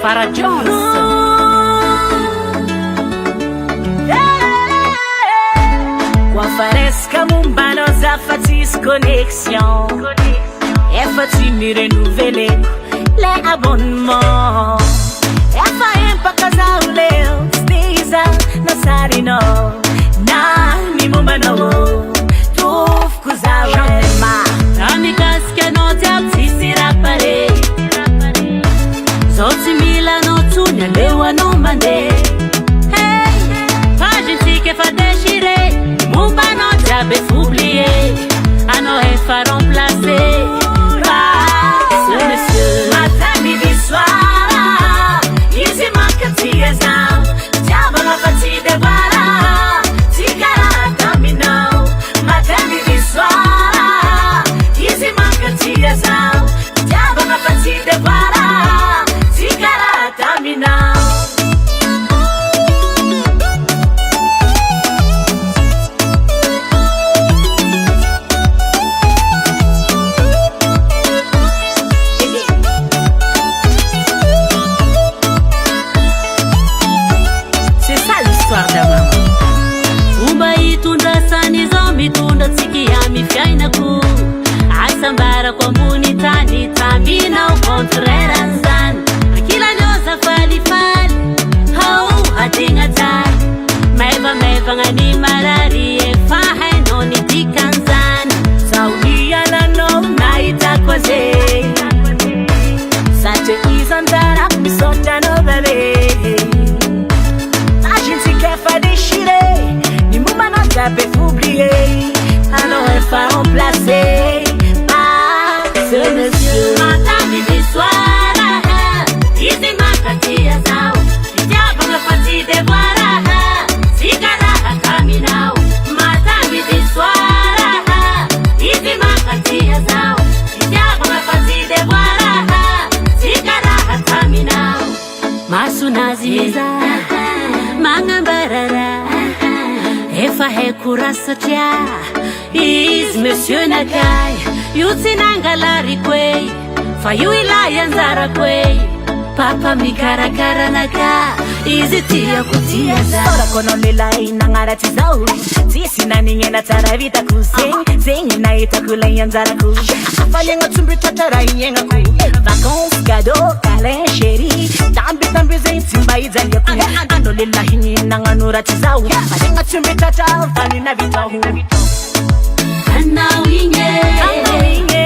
Farah Jones. Kwa faresca mumbano za fatis connexion. Effa-tu mi renouveler les abonnements. Effa empaka za uleo stiza na sarino. Na ni mumbano tuf kuzawe ma. Amigas que no te absisira pare. Zoti mila no tunya lewa no mande. Hey, pas gente que fa déchirer. Mumbano j'avais oublié. À nos effa remplacer. Sambara kwa muni tani tamina ukontreranzan akila nyosa fali fali hau hatinga tai meva ngani marari e fahe no ni tikanzan saudia na no naita kwaze sate izandara misota no bebe a gente quer fa déchirer ni muma no j'avais oublié alors elle fa remplacer. Ce monsieur Matami di soara Izi makatia zao Kijaba nga fati de wara Sikara akaminao Matami di soara Izi makatia zao Kijaba nga fati de wara Sikara akaminao Masunaziza Mangambarara Efa hekurasa tia Izi monsieur Nakai Yutinangalari kwei Fayu ilaya nzara kwei Papa mikarakara naka Izitia kutia za Sora kono lilai nangarati zau Tisi na ninge na taravita kuzing Zing na itakula yanzara ku Afalenga tumbi tatara yenga ku Vacances, cadeau, câlin, chéri Tambi zing timba izalia ku Ano lilahi nanganurati zau Afalenga tumbi tatara fani na vitahu Ana winge